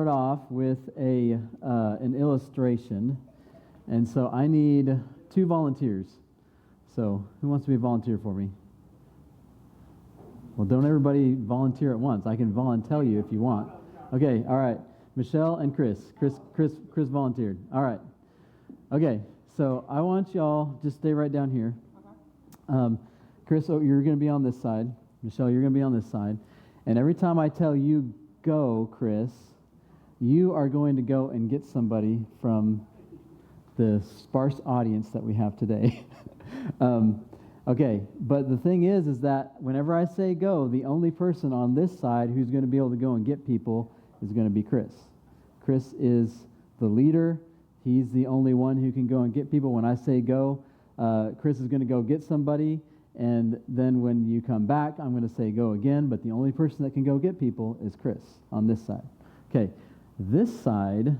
Start off with an illustration, and so I need 2 volunteers. So who wants to be a volunteer for me? Well, don't everybody volunteer at once. I can volunteer you if you want. Okay, all right. Michelle and Chris. Chris volunteered. All right. Okay, so I want y'all just stay right down here. Chris, you're going to be on this side. Michelle, you're going to be on this side. And every time I tell you go, Chris, you are going to go and get somebody from the sparse audience that we have today. Okay, but the thing is that whenever I say go, the only person on this side who's going to be able to go and get people is going to be Chris. Chris is the leader. He's the only one who can go and get people. When I say go, Chris is going to go get somebody, and then when you come back, I'm going to say go again, but the only person that can go get people is Chris on this side. Okay, this side,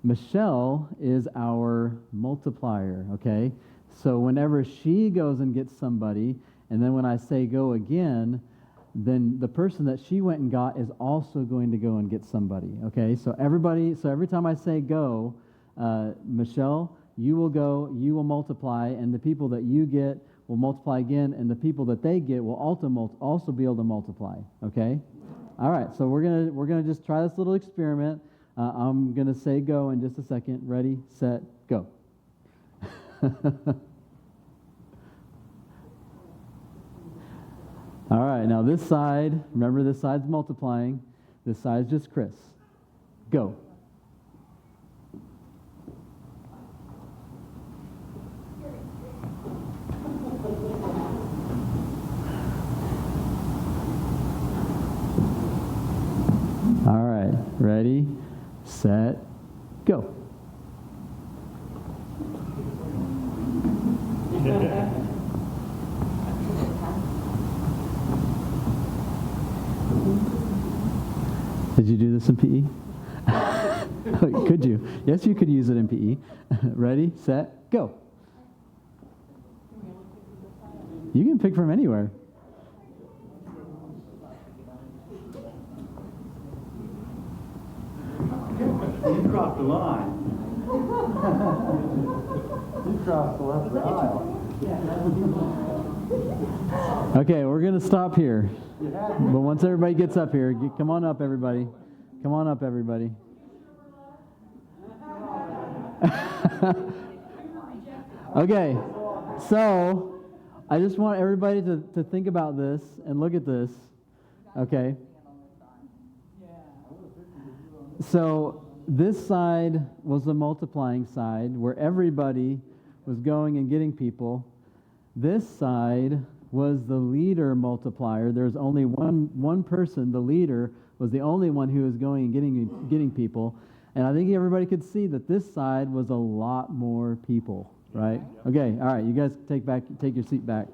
Michelle is our multiplier, okay? So whenever she goes and gets somebody, and then when I say go again, then the person that she went and got is also going to go and get somebody, okay? So every time I say go, Michelle, you will go, you will multiply, and the people that you get will multiply again, and the people that they get will also be able to multiply, okay? All right, so we're gonna just try this little experiment. I'm gonna say go in just a second. Ready, set, go. All right, now this side, remember this side's multiplying. This side's just Chris. Go. All right, ready, set, go. Did you do this in PE? Could you? Yes, you could use it in PE. Ready, set, go. You can pick from anywhere. You crossed the line. You crossed the left aisle. Okay, we're going to stop here. But once everybody gets up here, come on up, everybody. Come on up, everybody. Okay, so I just want everybody to think about this and look at this. Okay. So this side was the multiplying side where everybody was going and getting people. This side was the leader multiplier. There's only one person, the leader, was the only one who was going and getting people. And I think everybody could see that this side was a lot more people, right? Okay, all right, you guys take your seat back.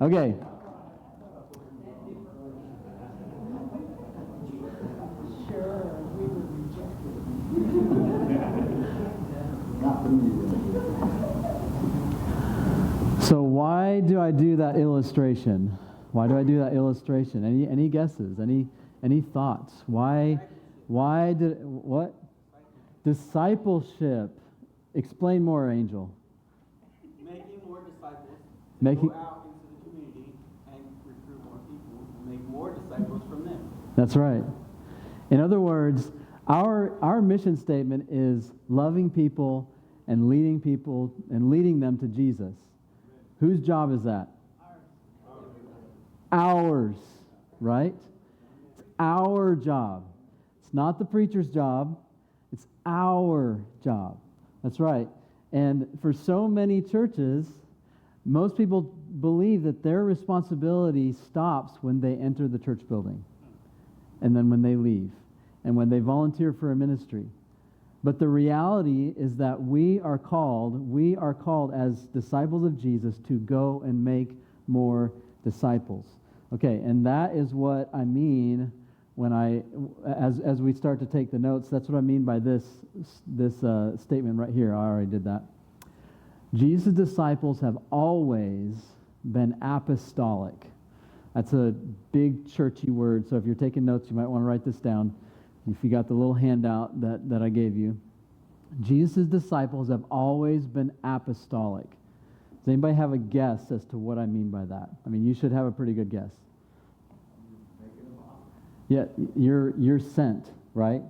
Okay. So why do I do that illustration? Why do I do that illustration? Any guesses? Any thoughts? What? Discipleship. Explain more, Angel. Making more disciples. Making go out into the community and recruit more people. Make more disciples from them. That's right. In other words, our mission statement is loving people and leading them to Jesus. Whose job is that? Ours, right? It's our job. It's not the preacher's job. It's our job. That's right. And for so many churches, most people believe that their responsibility stops when they enter the church building and then when they leave and when they volunteer for a ministry. But the reality is that we are called as disciples of Jesus to go and make more disciples. Okay, and that is what I mean when as we start to take the notes, that's what I mean by this statement right here. I already did that. Jesus' disciples have always been apostolic. That's a big churchy word, so if you're taking notes, you might want to write this down. if you got the little handout that I gave you, Jesus' disciples have always been apostolic. Does anybody have a guess as to what I mean by that? I mean, you should have a pretty good guess. Yeah, you're sent, right?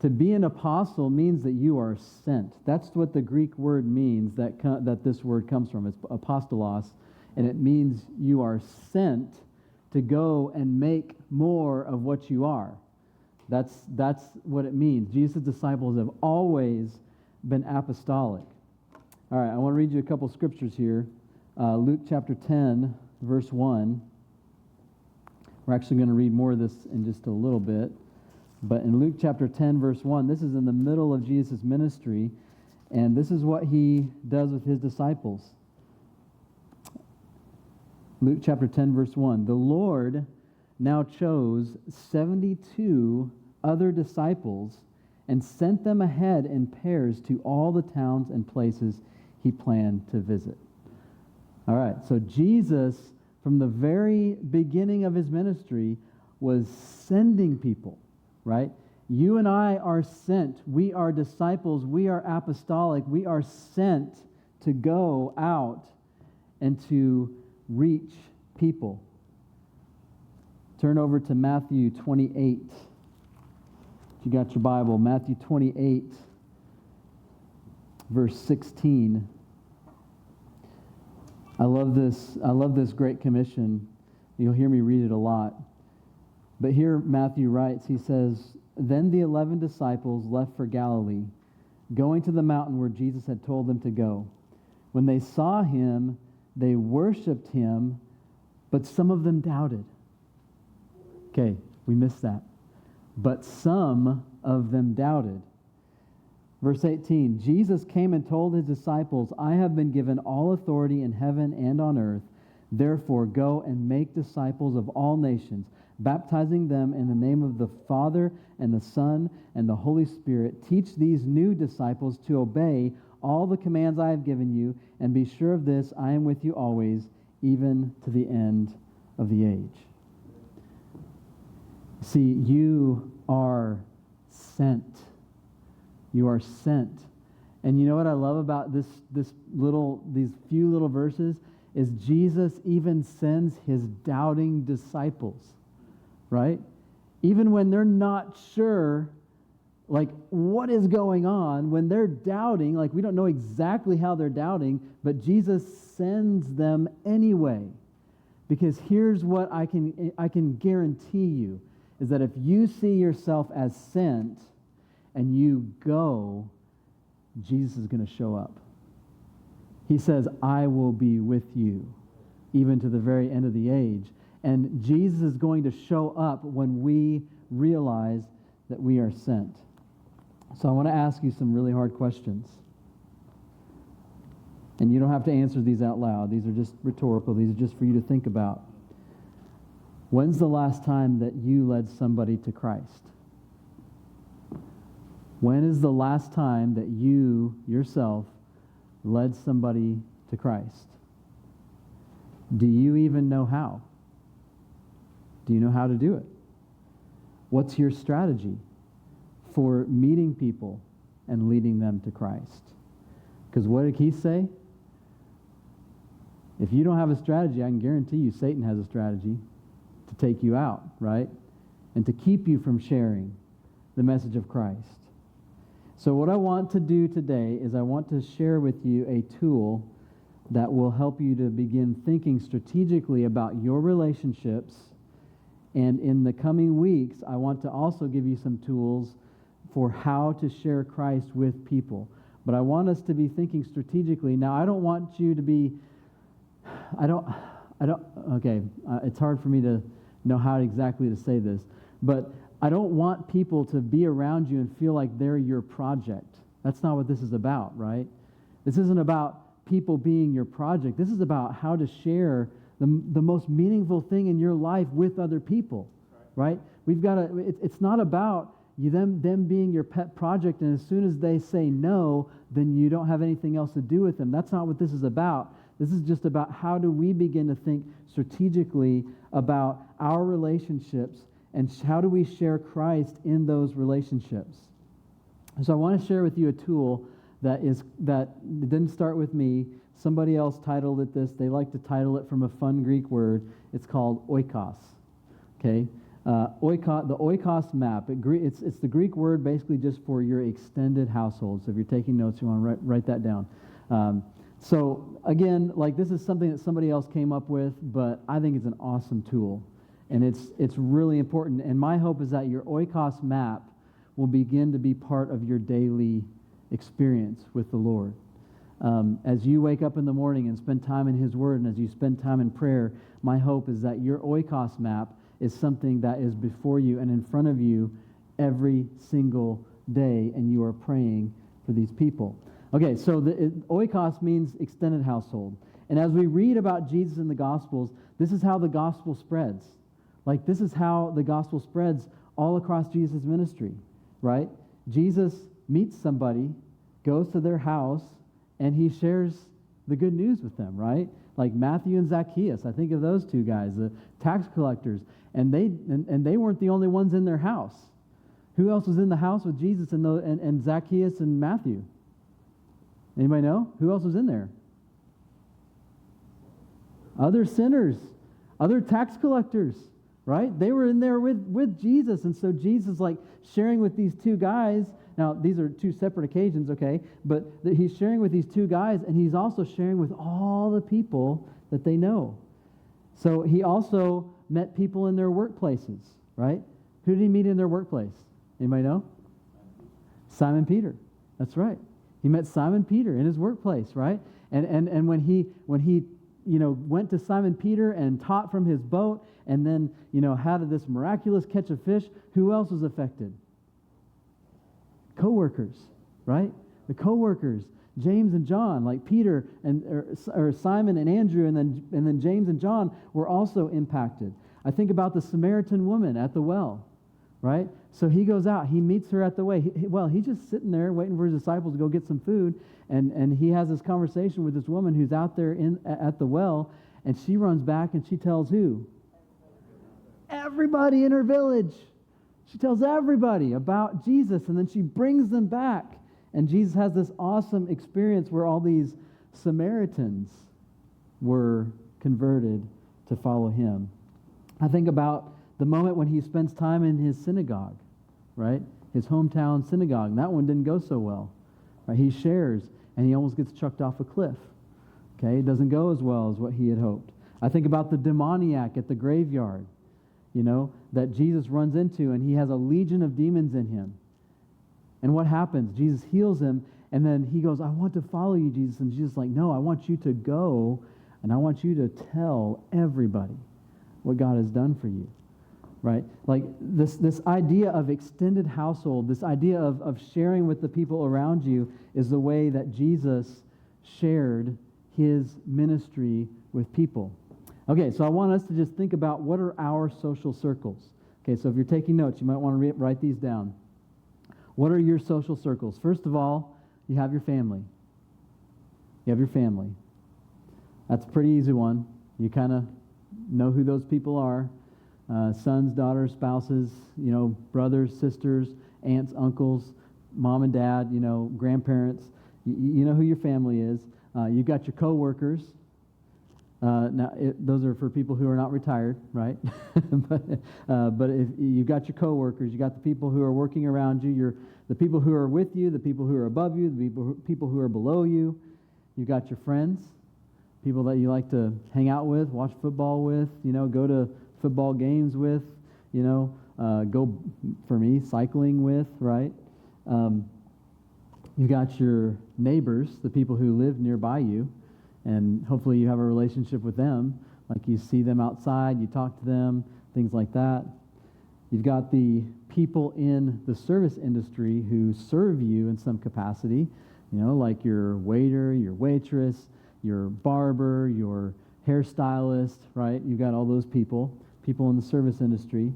To be an apostle means that you are sent. That's what the Greek word means that this word comes from. It's apostolos, and it means you are sent to go and make more of what you are. That's what it means. Jesus' disciples have always been apostolic. All right, I want to read you a couple scriptures here. Luke chapter 10, verse 1. We're actually going to read more of this in just a little bit. But in Luke chapter 10, verse 1, this is in the middle of Jesus' ministry, and this is what he does with his disciples. Luke chapter 10, verse 1. The Lord now chose 72 other disciples and sent them ahead in pairs to all the towns and places he planned to visit. All right, so Jesus, from the very beginning of his ministry, was sending people, right? You and I are sent. We are disciples. We are apostolic. We are sent to go out and to reach people. Turn over to Matthew 28. If you got your Bible, Matthew 28, verse 16. I love this Great Commission. You'll hear me read it a lot. But here Matthew writes, he says, Then the 11 disciples left for Galilee, going to the mountain where Jesus had told them to go. When they saw him, they worshiped him, but some of them doubted. Okay, we missed that. But some of them doubted. Verse 18, Jesus came and told his disciples, I have been given all authority in heaven and on earth. Therefore, go and make disciples of all nations, baptizing them in the name of the Father and the Son and the Holy Spirit. Teach these new disciples to obey all the commands I have given you, and be sure of this, I am with you always, even to the end of the age. See, you are sent. You are sent. And you know what I love about these few little verses is Jesus even sends his doubting disciples, right? Even when they're not sure, like, what is going on, when they're doubting, like, we don't know exactly how they're doubting, but Jesus sends them anyway. Because here's what I can guarantee you, is that if you see yourself as sent and you go, Jesus is going to show up. He says, I will be with you, even to the very end of the age. And Jesus is going to show up when we realize that we are sent. So I want to ask you some really hard questions. And you don't have to answer these out loud. These are just rhetorical. These are just for you to think about. When's the last time that you led somebody to Christ? When is the last time that you, yourself, led somebody to Christ? Do you even know how? Do you know how to do it? What's your strategy for meeting people and leading them to Christ? Because what did he say? If you don't have a strategy, I can guarantee you Satan has a strategy to take you out, right? And to keep you from sharing the message of Christ. So what I want to do today is I want to share with you a tool that will help you to begin thinking strategically about your relationships. And in the coming weeks, I want to also give you some tools for how to share Christ with people. But I want us to be thinking strategically. Now, I don't want you to be, it's hard for me to know how exactly to say this, but I don't want people to be around you and feel like they're your project. That's not what this is about, right? This isn't about people being your project. This is about how to share the most meaningful thing in your life with other people, right? We've got to, it's not about them being your pet project, and as soon as they say no, then you don't have anything else to do with them. That's not what this is about. This is just about how do we begin to think strategically about our relationships and how do we share Christ in those relationships? So I want to share with you a tool that didn't start with me. Somebody else titled it this. They like to title it from a fun Greek word. It's called oikos. Okay, the oikos map. It's the Greek word basically just for your extended household. So if you're taking notes, you want to write that down. So again, like this is something that somebody else came up with, but I think it's an awesome tool, and it's really important. And my hope is that your oikos map will begin to be part of your daily experience with the Lord. As you wake up in the morning and spend time in His Word, and as you spend time in prayer, my hope is that your oikos map is something that is before you and in front of you every single day, and you are praying for these people. Okay, so oikos means extended household. And as we read about Jesus in the Gospels, this is how the gospel spreads. Like, this is how the gospel spreads all across Jesus' ministry, right? Jesus meets somebody, goes to their house, and he shares the good news with them, right? Like Matthew and Zacchaeus. I think of those two guys, the tax collectors. And they weren't the only ones in their house. Who else was in the house with Jesus and Zacchaeus and Matthew? Anybody know? Who else was in there? Other sinners, other tax collectors, right? They were in there with Jesus. And so Jesus, like, sharing with these two guys. Now, these are two separate occasions, okay? But he's sharing with these two guys, and he's also sharing with all the people that they know. So he also met people in their workplaces, right? Who did he meet in their workplace? Anybody know? Simon Peter. That's right. He met Simon Peter in his workplace, right? And when he went to Simon Peter and taught from his boat, and then had this miraculous catch of fish, who else was affected? Co-workers, right? The co-workers, James and John, like Peter or Simon and Andrew, and then James and John were also impacted. I think about the Samaritan woman at the well, right? So he goes out, he meets her at the way. He's just sitting there waiting for his disciples to go get some food, and he has this conversation with this woman who's out there at the well, and she runs back and she tells who? Everybody in her village. She tells everybody about Jesus, and then she brings them back. And Jesus has this awesome experience where all these Samaritans were converted to follow him. I think about the moment when he spends time in his synagogue, right? His hometown synagogue. And that one didn't go so well. Right? He shares, and he almost gets chucked off a cliff. Okay? It doesn't go as well as what he had hoped. I think about the demoniac at the graveyard, that Jesus runs into, and he has a legion of demons in him. And what happens? Jesus heals him, and then he goes, I want to follow you, Jesus. And Jesus is like, no, I want you to go, and I want you to tell everybody what God has done for you, right? Like this idea of extended household, this idea of sharing with the people around you is the way that Jesus shared his ministry with people. Okay, so I want us to just think about what are our social circles. Okay, so if you're taking notes, you might want to write these down. What are your social circles? First of all, you have your family. You have your family. That's a pretty easy one. You kind of know who those people are. Sons, daughters, spouses, brothers, sisters, aunts, uncles, mom and dad, grandparents. You know who your family is. You've got your coworkers. Those are for people who are not retired, right? but if you've got your coworkers, you got the people who are working around you, the people who are with you, the people who are above you, the people who are below you. You've got your friends, people that you like to hang out with, watch football with, go to football games with, go, for me, cycling with, right? You got your neighbors, the people who live nearby you. And hopefully you have a relationship with them, like you see them outside, you talk to them, things like that. You've got the people in the service industry who serve you in some capacity, like your waiter, your waitress, your barber, your hairstylist, right? You've got all those people in the service industry.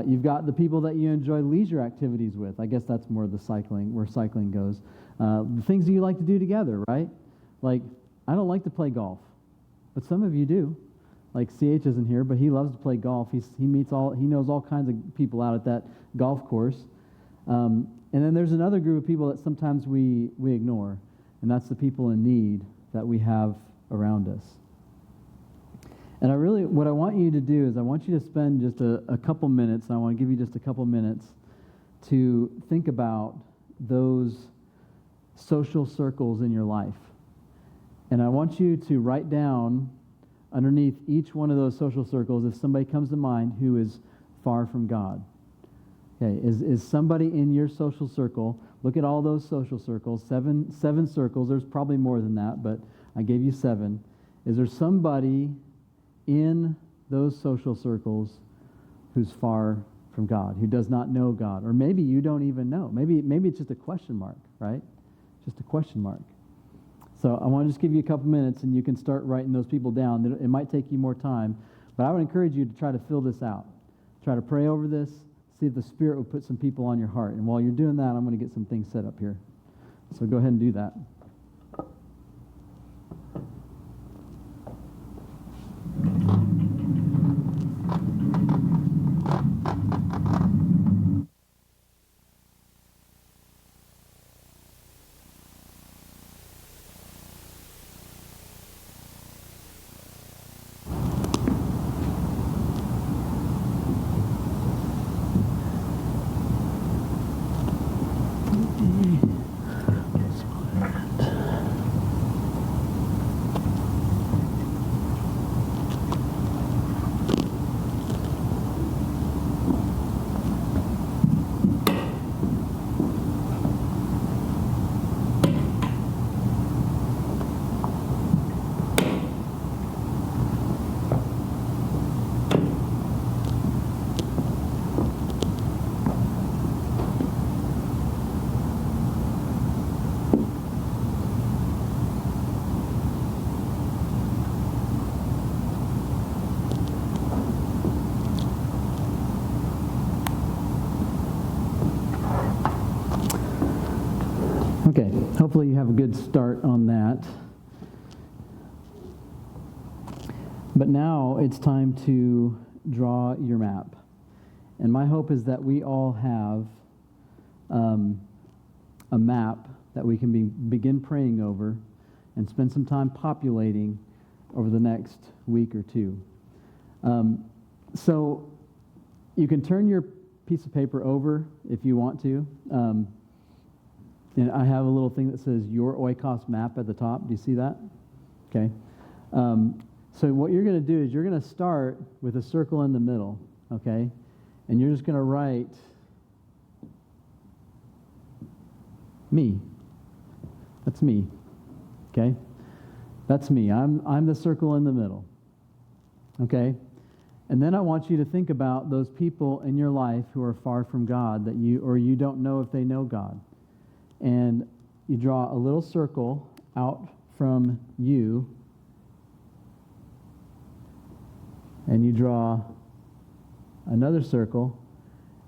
You've got the people that you enjoy leisure activities with. I guess that's more the cycling, where cycling goes. The things that you like to do together, right? Like, I don't like to play golf, but some of you do. Like CH isn't here, but he loves to play golf. He knows all kinds of people out at that golf course. And then there's another group of people that sometimes we ignore, and that's the people in need that we have around us. And what I want you to do is I want you to spend just a couple minutes, and I want to give you just a couple minutes to think about those social circles in your life. And I want you to write down underneath each one of those social circles, if somebody comes to mind who is far from God. Okay, is somebody in your social circle? Look at all those social circles, seven circles. There's probably more than that, but I gave you 7. Is there somebody in those social circles who's far from God, who does not know God? Or maybe you don't even know. Maybe it's just a question mark, right? Just a question mark. So I want to just give you a couple minutes, and you can start writing those people down. It might take you more time, but I would encourage you to try to fill this out. Try to pray over this. See if the Spirit will put some people on your heart. And while you're doing that, I'm going to get some things set up here. So go ahead and do that. Okay, hopefully you have a good start on that. But now it's time to draw your map. And my hope is that we all have a map that we can begin praying over and spend some time populating over the next week or two. So you can turn your piece of paper over if you want to. And I have a little thing that says your Oikos map at the top. Do you see that? Okay. So what you're going to do is you're going to start with a circle in the middle, okay? And you're just going to write me. That's me, okay? That's me. I'm the circle in the middle, okay? And then I want you to think about those people in your life who are far from God that you don't know if they know God. And you draw a little circle out from you, and you draw another circle,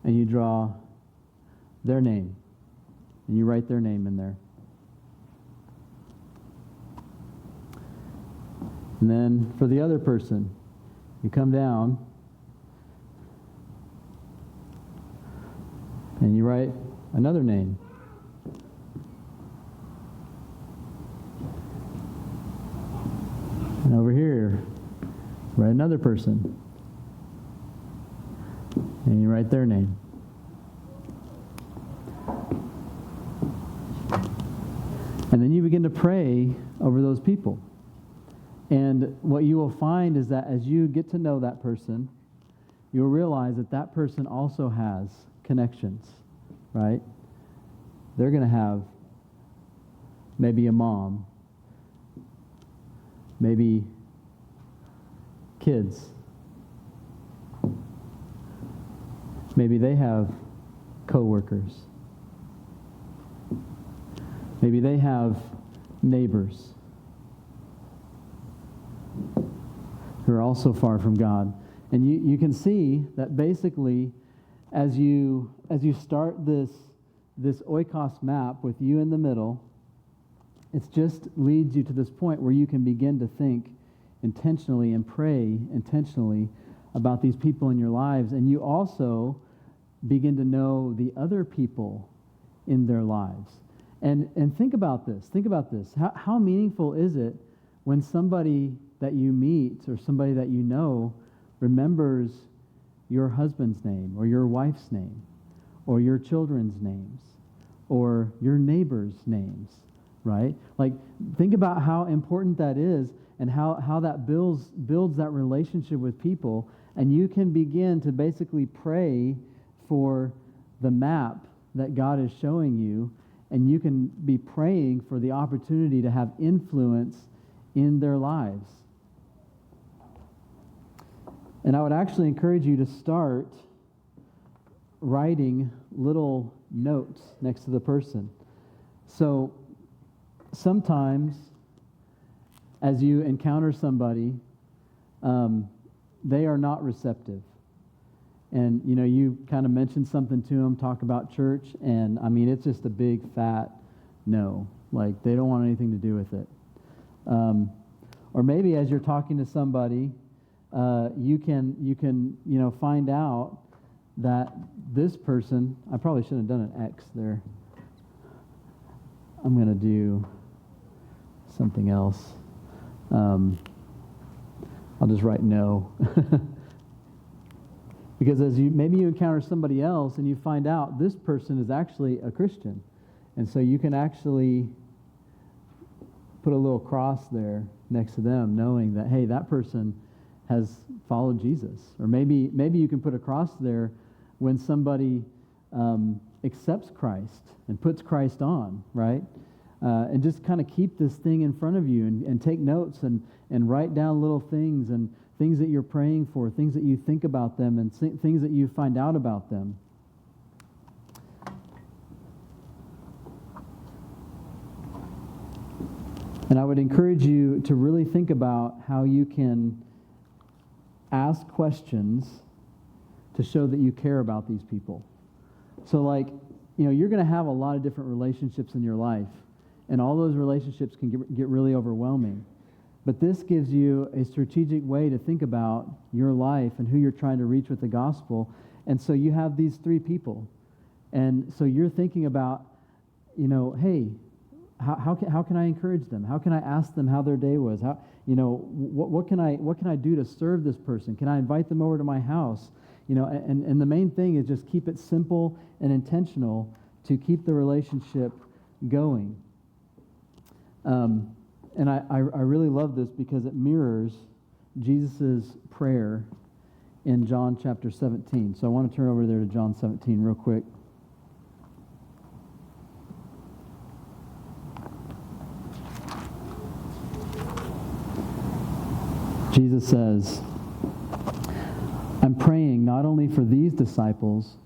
and you draw their name, and you write their name in there. And then for the other person, you come down, and you write another name. And over here, write another person. And you write their name. And then you begin to pray over those people. And what you will find is that as you get to know that person, you'll realize that that person also has connections, right? They're going to have maybe a mom, maybe kids. Maybe they have coworkers. Maybe they have neighbors who are also far from God. And you can see that basically as you start this Oikos map with you in the middle, it just leads you to this point where you can begin to think intentionally and pray intentionally about these people in your lives. And you also begin to know the other people in their lives. And think about this. Think about this. How meaningful is it when somebody that you meet or somebody that you know remembers your husband's name or your wife's name or your children's names or your neighbor's names, right? Like, think about how important that is and how that builds that relationship with people. And you can begin to basically pray for the map that God is showing you, and you can be praying for the opportunity to have influence in their lives. And I would actually encourage you to start writing little notes next to the person. So sometimes as you encounter somebody, they are not receptive. And, you kind of mention something to them, talk about church, and, it's just a big, fat no. Like, they don't want anything to do with it. Or maybe as you're talking to somebody, you can find out that this person, I probably shouldn't have done an X there. I'm going to do something else. I'll just write no. Because maybe you encounter somebody else and you find out this person is actually a Christian. And so you can actually put a little cross there next to them, knowing that, hey, that person has followed Jesus. Or maybe you can put a cross there when somebody accepts Christ and puts Christ on, right? And just kind of keep this thing in front of you and take notes and write down little things and things that you're praying for, things that you think about them, and things that you find out about them. And I would encourage you to really think about how you can ask questions to show that you care about these people. So you're going to have a lot of different relationships in your life, and all those relationships can get really overwhelming. But this gives you a strategic way to think about your life and who you're trying to reach with the gospel. And so you have these three people. And so you're thinking about, hey, how can I encourage them? How can I ask them how their day was? What can I do to serve this person? Can I invite them over to my house? And the main thing is just keep it simple and intentional to keep the relationship going. And I really love this because it mirrors Jesus' prayer in John chapter 17. So I want to turn over there to John 17 real quick. Jesus says, I'm praying not only for these disciples,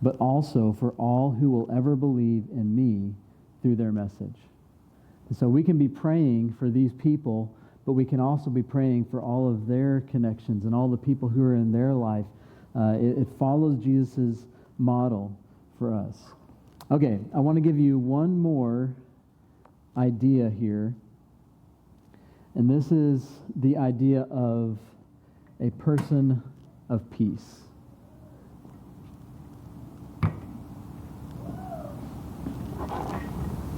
but also for all who will ever believe in me through their message. And so we can be praying for these people, but we can also be praying for all of their connections and all the people who are in their life. It follows Jesus' model for us. Okay, I want to give you one more idea here. And this is the idea of a person of peace.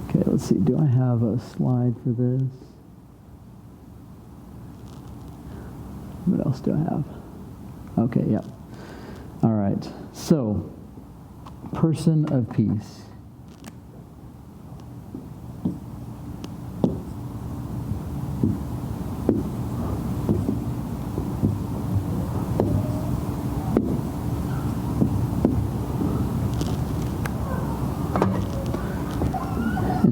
Okay, let's see. Do I have a slide for this? What else do I have? Okay, yeah. All right. So, person of peace.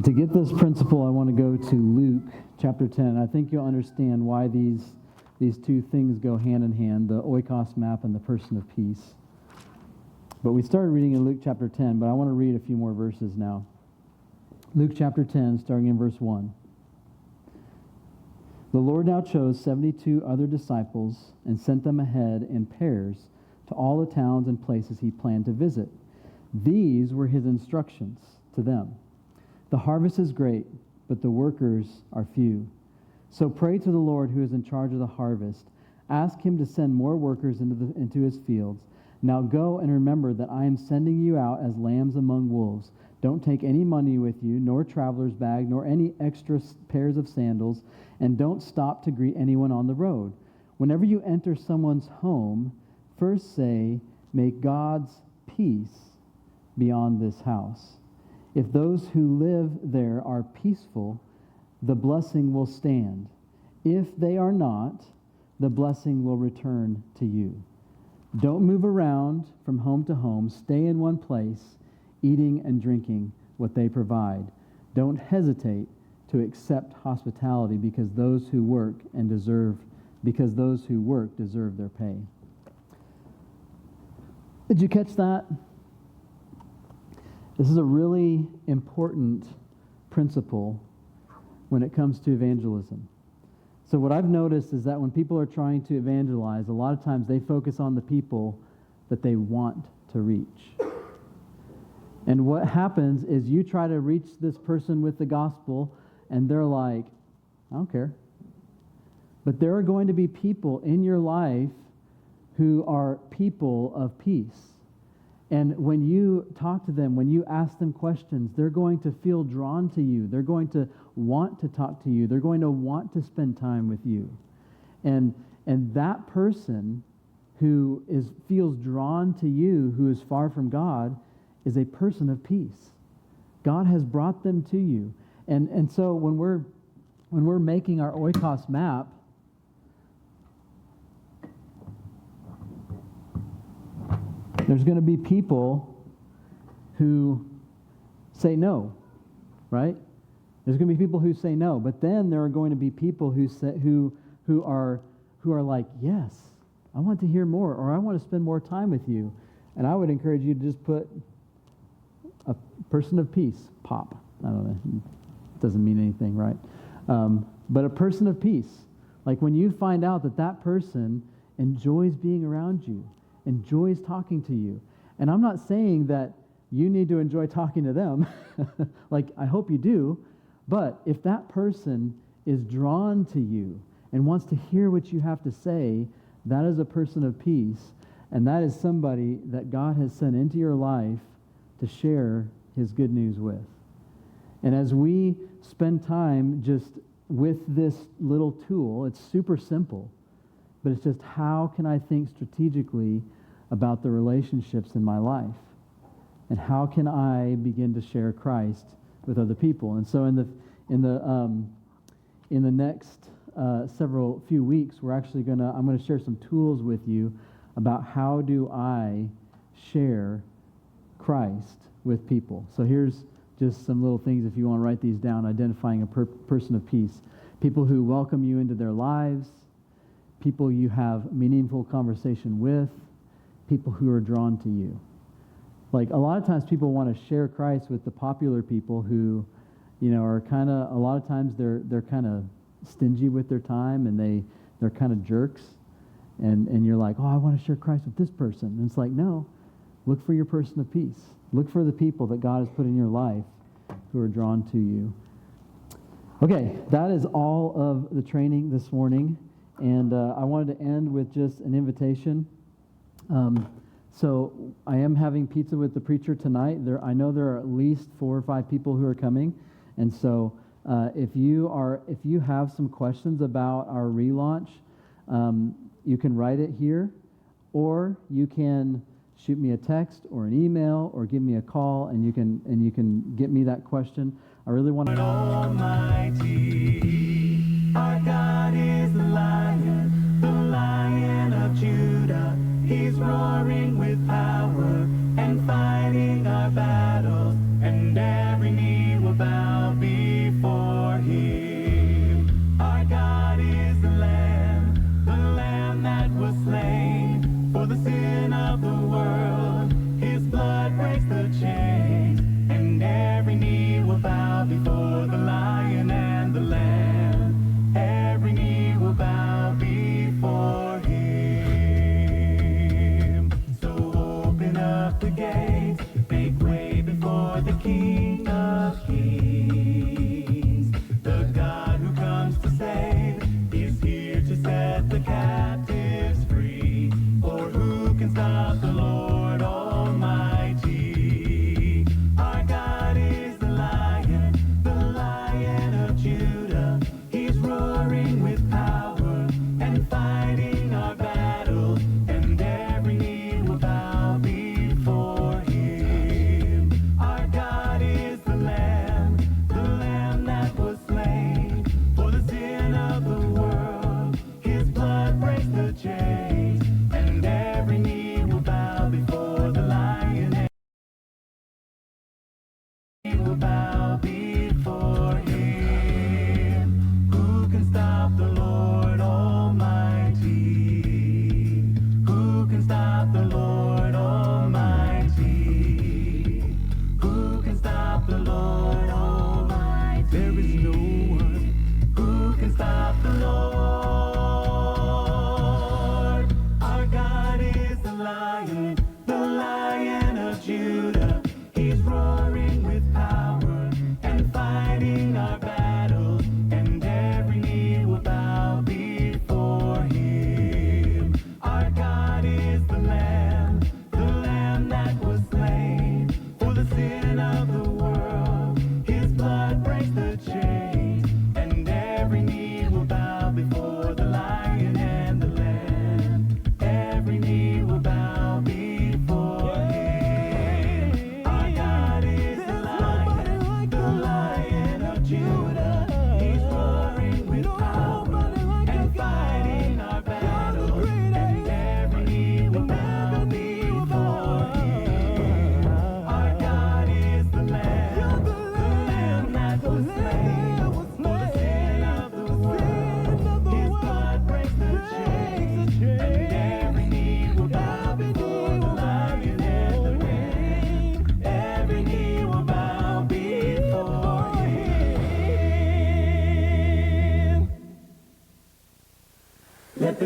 To get this principle, I want to go to Luke chapter 10. I think you'll understand why these two things go hand in hand, the oikos map and the person of peace. But we started reading in Luke chapter 10, but I want to read a few more verses now. Luke chapter 10, starting in verse 1. The Lord now chose 72 other disciples and sent them ahead in pairs to all the towns and places he planned to visit. These were his instructions to them. The harvest is great, but the workers are few. So pray to the Lord who is in charge of the harvest. Ask him to send more workers into his fields. Now go and remember that I am sending you out as lambs among wolves. Don't take any money with you, nor traveler's bag, nor any extra pairs of sandals, and don't stop to greet anyone on the road. Whenever you enter someone's home, first say, may God's peace be on this house. If those who live there are peaceful, the blessing will stand. If they are not, the blessing will return to you. Don't move around from home to home. Stay in one place, eating and drinking what they provide. Don't hesitate to accept hospitality because those who work deserve their pay. Did you catch that? This is a really important principle when it comes to evangelism. So what I've noticed is that when people are trying to evangelize, a lot of times they focus on the people that they want to reach. And what happens is you try to reach this person with the gospel, and they're like, I don't care. But there are going to be people in your life who are people of peace. And when you talk to them, when you ask them questions, they're going to feel drawn to you. They're going to want to talk to you. They're going to want to spend time with you. And that person who feels drawn to you, who is far from God, is a person of peace. God has brought them to you. And so when we're making our oikos map, there's going to be people who say no, right? There's going to be people who say no, but then there are going to be people who are like, yes, I want to hear more, or I want to spend more time with you. And I would encourage you to just put a person of peace, pop. I don't know, it doesn't mean anything, right? But a person of peace. Like when you find out that person enjoys being around you, enjoys talking to you. And I'm not saying that you need to enjoy talking to them. Like, I hope you do. But if that person is drawn to you and wants to hear what you have to say, that is a person of peace. And that is somebody that God has sent into your life to share his good news with. And as we spend time just with this little tool, it's super simple. But it's just, how can I think strategically about the relationships in my life? And how can I begin to share Christ with other people? And so in the next few weeks, I'm going to share some tools with you about how do I share Christ with people. So here's just some little things if you want to write these down. Identifying a person of peace. People who welcome you into their lives. People you have meaningful conversation with, people who are drawn to you. Like a lot of times people want to share Christ with the popular people who, are kind of, a lot of times they're kind of stingy with their time and they're kind of jerks. And you're like, oh, I want to share Christ with this person. And it's like, no, look for your person of peace. Look for the people that God has put in your life who are drawn to you. Okay, that is all of the training this morning. And I wanted to end with just an invitation. So I am having pizza with the preacher tonight. I know there are at least 4 or 5 people who are coming. And so if you have some questions about our relaunch, you can write it here, or you can shoot me a text or an email or give me a call, and you can get me that question. I really want to. Almighty, our God is the Lion of Judah. He's roaring with power and fighting our battles, and every knee will bow before him. Our God is the Lamb that was slain for the sin of the world. His blood breaks the chains, and every knee will bow before the Lion and the Lamb. Every knee will bow before him. So open up the gates, make way before the King of Kings, the God who comes to save.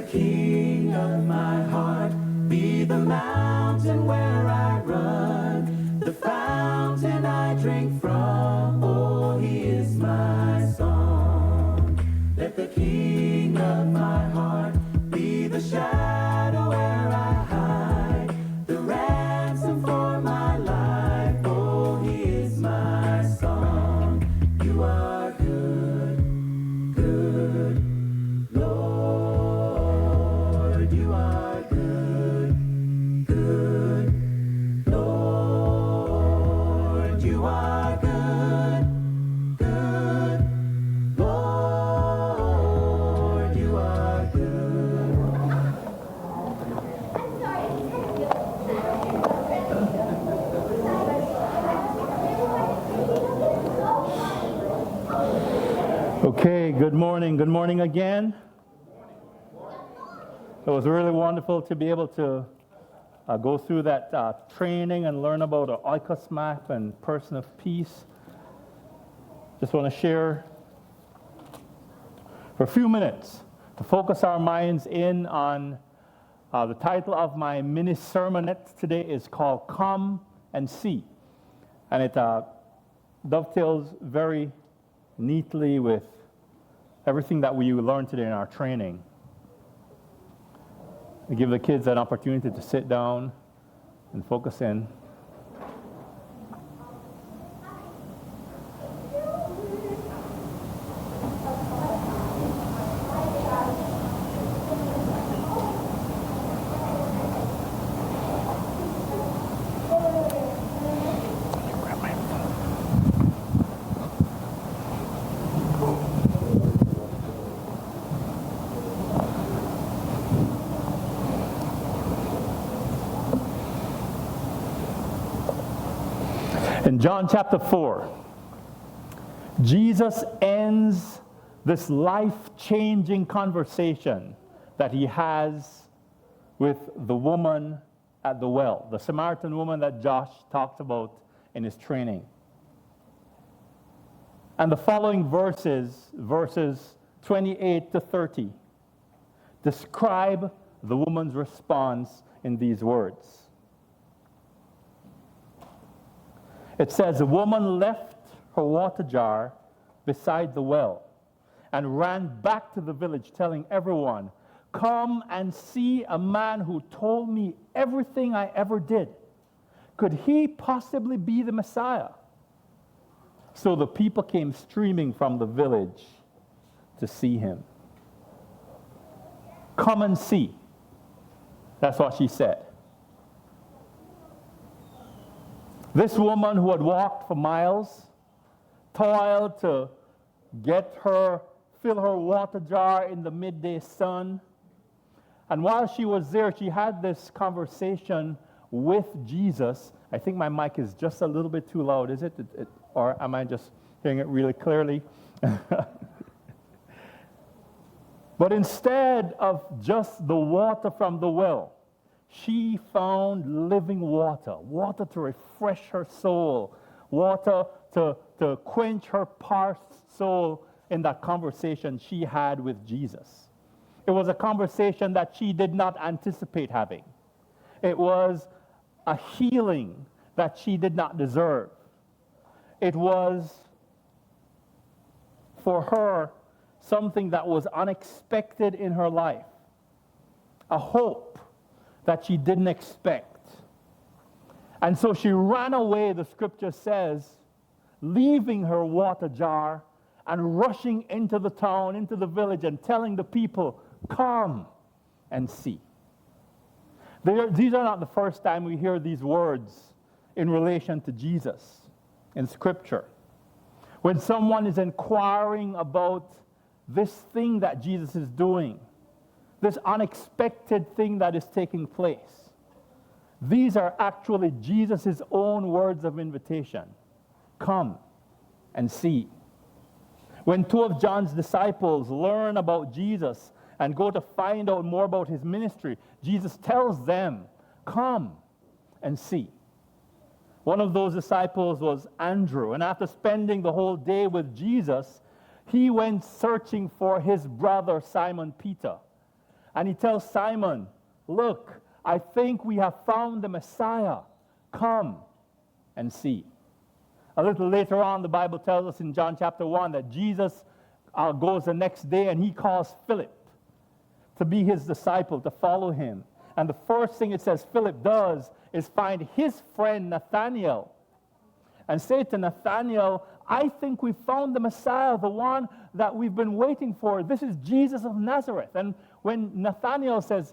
king of my heart, be the mountain where I run, the fountain I drink from. Oh, he is my song. Let the king of my heart be the shadow where I hide, the ransom for my life. Oh, he is my song. You are good, good, Lord. You are good, good, Lord. You are good, good, Lord. You are good. Okay, good morning. Good morning again. It was really wonderful to be able to go through that training and learn about an oikos map and person of peace. Just want to share for a few minutes to focus our minds in on the title of my mini sermonette today is called Come and See. And it dovetails very neatly with everything that we learned today in our training. We give the kids an opportunity to sit down and focus in. In John chapter 4, Jesus ends this life-changing conversation that he has with the woman at the well, the Samaritan woman that Josh talked about in his training. And the following verses 28 to 30, describe the woman's response in these words. It says, the woman left her water jar beside the well and ran back to the village telling everyone, "Come and see a man who told me everything I ever did. Could he possibly be the Messiah?" So the people came streaming from the village to see him. Come and see. That's what she said. This woman who had walked for miles, toiled to fill her water jar in the midday sun. And while she was there, she had this conversation with Jesus. I think my mic is just a little bit too loud, is it? Or am I just hearing it really clearly? But instead of just the water from the well, she found living water, water to refresh her soul, water to quench her parched soul in that conversation she had with Jesus. It was a conversation that she did not anticipate having. It was a healing that she did not deserve. It was, for her, something that was unexpected in her life, a hope that she didn't expect. And so she ran away, the scripture says, leaving her water jar and rushing into the town, into the village, and telling the people, "Come and see." These are not the first time we hear these words in relation to Jesus in scripture. When someone is inquiring about this thing that Jesus is doing, this unexpected thing that is taking place, these are actually Jesus' own words of invitation. Come and see. When two of John's disciples learn about Jesus and go to find out more about his ministry, Jesus tells them, "Come and see." One of those disciples was Andrew, and after spending the whole day with Jesus, he went searching for his brother Simon Peter. And he tells Simon, look, I think we have found the Messiah. Come and see. A little later on, the Bible tells us in John chapter 1 that Jesus goes the next day and he calls Philip to be his disciple, to follow him. And the first thing it says Philip does is find his friend Nathanael and say to Nathanael, I think we found the Messiah, the one that we've been waiting for. This is Jesus of Nazareth. And when Nathanael says,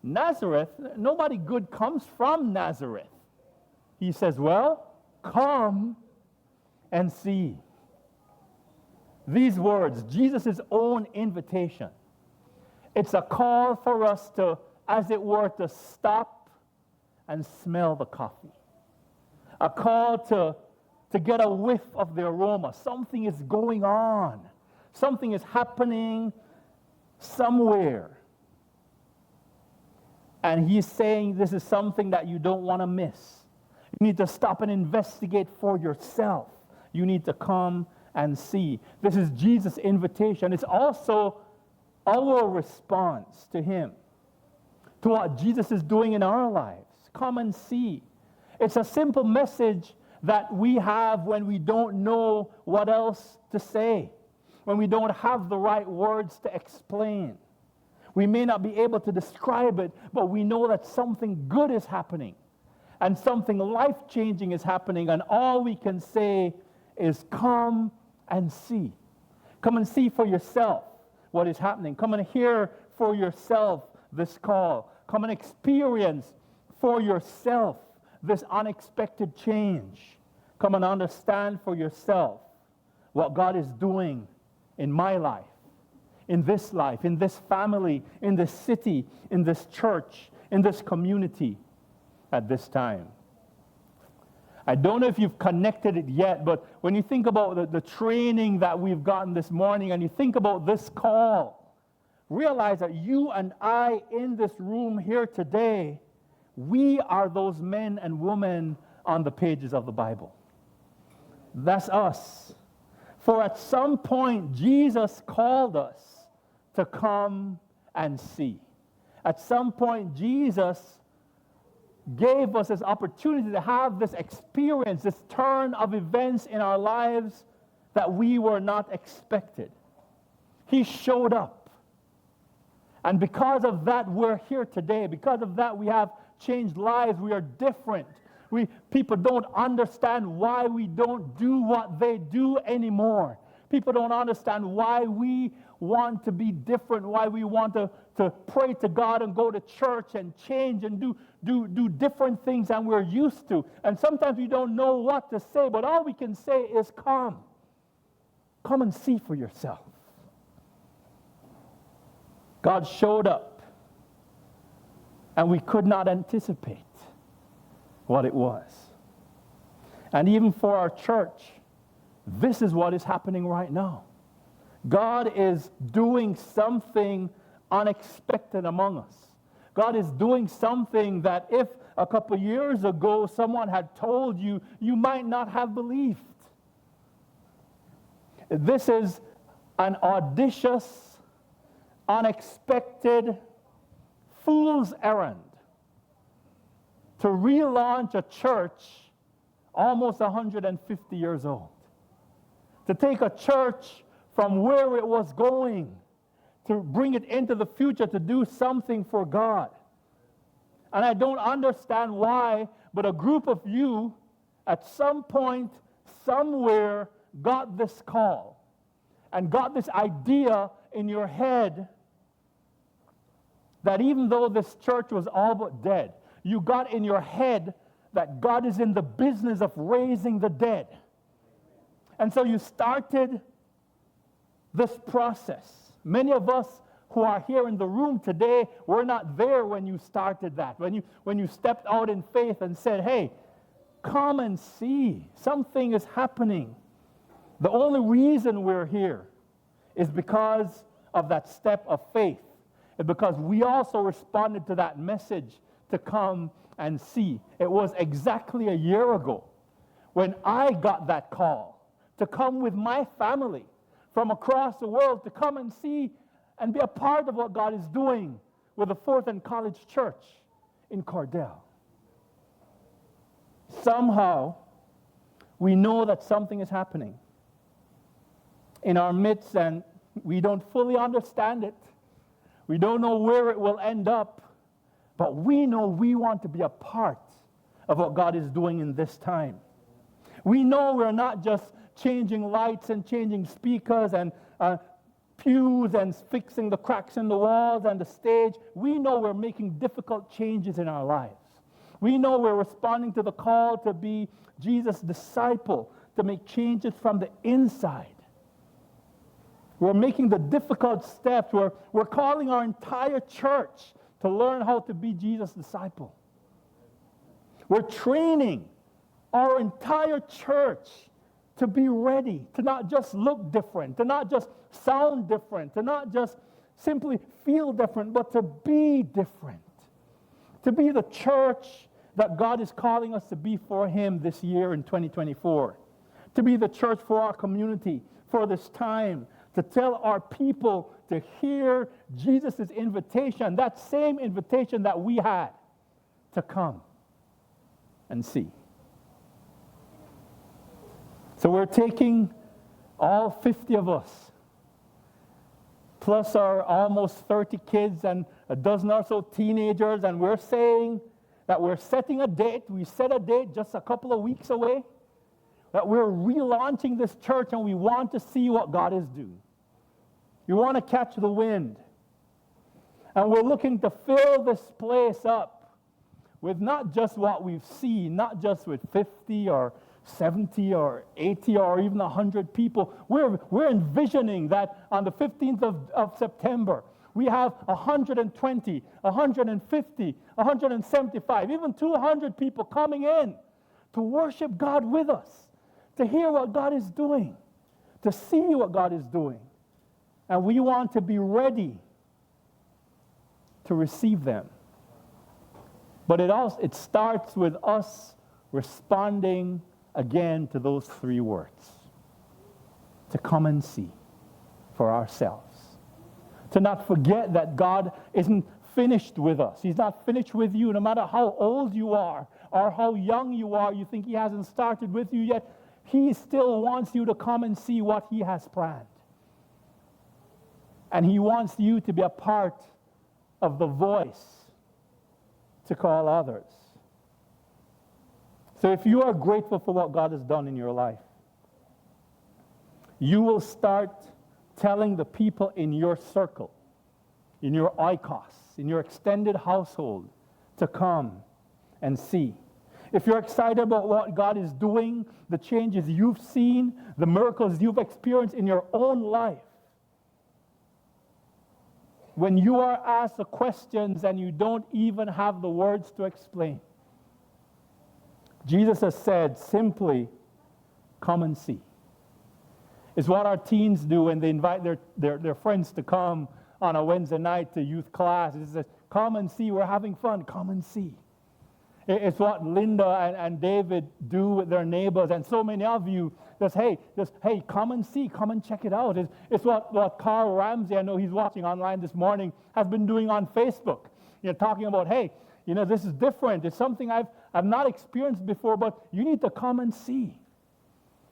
Nazareth, nobody good comes from Nazareth. He says, well, come and see. These words, Jesus' own invitation, it's a call for us to, as it were, to stop and smell the coffee. A call to get a whiff of the aroma. Something is going on. Something is happening somewhere. And he's saying this is something that you don't want to miss. You need to stop and investigate for yourself. You need to come and see. This is Jesus' invitation. It's also our response to him, to what Jesus is doing in our lives. Come and see. It's a simple message that we have when we don't know what else to say, when we don't have the right words to explain. We may not be able to describe it, but we know that something good is happening and something life-changing is happening, and all we can say is come and see. Come and see for yourself what is happening. Come and hear for yourself this call. Come and experience for yourself this unexpected change. Come and understand for yourself what God is doing in my life, in this family, in this city, in this church, in this community at this time. I don't know if you've connected it yet, but when you think about the training that we've gotten this morning and you think about this call, realize that you and I in this room here today, we are those men and women on the pages of the Bible. That's us. For at some point, Jesus called us to come and see. At some point, Jesus gave us this opportunity to have this experience, this turn of events in our lives that we were not expected. He showed up. And because of that, we're here today. Because of that, we have changed lives. We are different. People don't understand why we don't do what they do anymore. People don't understand why we want to be different, why we want to pray to God and go to church and change and do different things than we're used to. And sometimes we don't know what to say, but all we can say is come. Come and see for yourself. God showed up, and we could not anticipate what it was. And even for our church, this is what is happening right now. God is doing something unexpected among us. God is doing something that if a couple years ago someone had told you, you might not have believed. This is an audacious, unexpected, fool's errand to relaunch a church almost 150 years old. To take a church from where it was going, to bring it into the future, to do something for God. And I don't understand why, but a group of you at some point, somewhere, got this call and got this idea in your head that even though this church was all but dead, you got in your head that God is in the business of raising the dead. And so you started this process. Many of us who are here in the room today were not there when you started that, when you stepped out in faith and said, hey, come and see. Something is happening. The only reason we're here is because of that step of faith. It's because we also responded to that message to come and see. It was exactly a year ago when I got that call to come with my family from across the world to come and see and be a part of what God is doing with the Fourth and College Church in Cordell. Somehow, we know that something is happening in our midst, and we don't fully understand it. We don't know where it will end up, but we know we want to be a part of what God is doing in this time. We know we're not just changing lights and changing speakers and pews and fixing the cracks in the walls and the stage. We know we're making difficult changes in our lives. We know we're responding to the call to be Jesus' disciple, to make changes from the inside. We're making the difficult steps. We're calling our entire church to learn how to be Jesus' disciple. We're training our entire church to be ready, to not just look different, to not just sound different, to not just simply feel different, but to be different. To be the church that God is calling us to be for Him this year in 2024. To be the church for our community, for this time, to tell our people to hear Jesus' invitation, that same invitation that we had, to come and see. So we're taking all 50 of us, plus our almost 30 kids and a dozen or so teenagers, and we're saying that we're setting a date. We set a date just a couple of weeks away, that we're relaunching this church, and we want to see what God is doing. We want to catch the wind. And we're looking to fill this place up with not just what we've seen, not just with 50 or 70 or 80 or even 100 people. We're envisioning that on the 15th of September, we have 120, 150, 175, even 200 people coming in to worship God with us, to hear what God is doing, to see what God is doing. And we want to be ready to receive them. But it starts with us responding again to those three words. To come and see for ourselves. To not forget that God isn't finished with us. He's not finished with you, no matter how old you are or how young you are, you think He hasn't started with you yet. He still wants you to come and see what He has planned. And He wants you to be a part of the voice to call others. So if you are grateful for what God has done in your life, you will start telling the people in your circle, in your oikos, in your extended household, to come and see. If you're excited about what God is doing, the changes you've seen, the miracles you've experienced in your own life, when you are asked the questions and you don't even have the words to explain, Jesus has said simply, come and see. It's what our teens do when they invite their friends to come on a Wednesday night to youth class. It says, come and see, we're having fun, come and see. It's what Linda and David do with their neighbors, and so many of you, hey, come and see, come and check it out. It's what Carl Ramsey, I know he's watching online this morning, has been doing on Facebook. Talking about, hey, this is different. It's something I've not experienced before, but you need to come and see.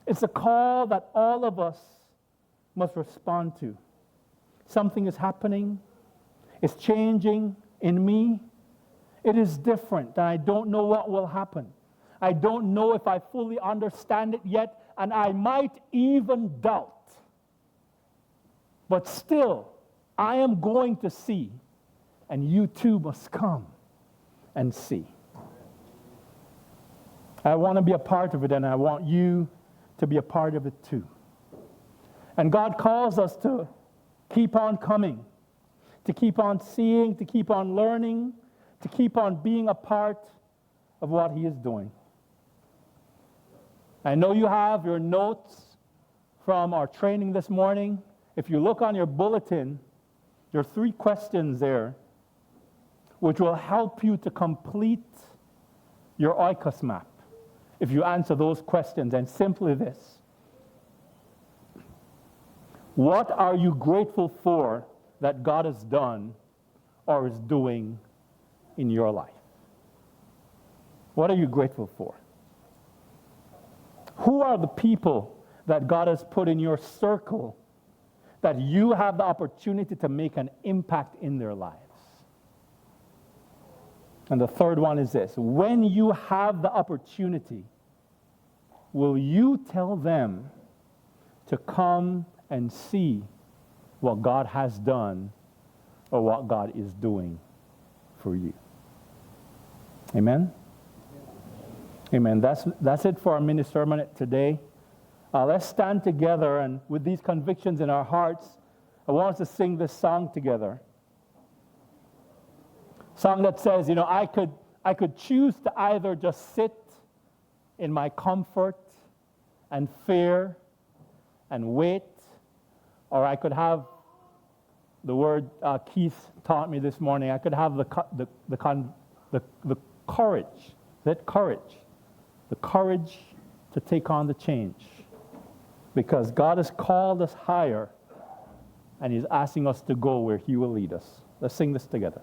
It's a call that all of us must respond to. Something is happening. It's changing in me. It is different, and I don't know what will happen. I don't know if I fully understand it yet, and I might even doubt. But still, I am going to see, and you too must come and see. I want to be a part of it, and I want you to be a part of it too. And God calls us to keep on coming, to keep on seeing, to keep on learning, to keep on being a part of what He is doing. I know you have your notes from our training this morning. If you look on your bulletin, there are 3 questions there which will help you to complete your oikos map if you answer those questions. And simply this: what are you grateful for that God has done or is doing in your life? What are you grateful for? Who are the people that God has put in your circle that you have the opportunity to make an impact in their lives? And the third one is this: when you have the opportunity, will you tell them to come and see what God has done or what God is doing for you? Amen? Amen. That's it for our mini sermon today. Let's stand together, and with these convictions in our hearts, I want us to sing this song together. Song that says, you know, I could choose to either just sit in my comfort and fear and wait, or I could have the word Keith taught me this morning. I could have the courage, the courage to take on the change, because God has called us higher, and He's asking us to go where He will lead us. Let's sing this together.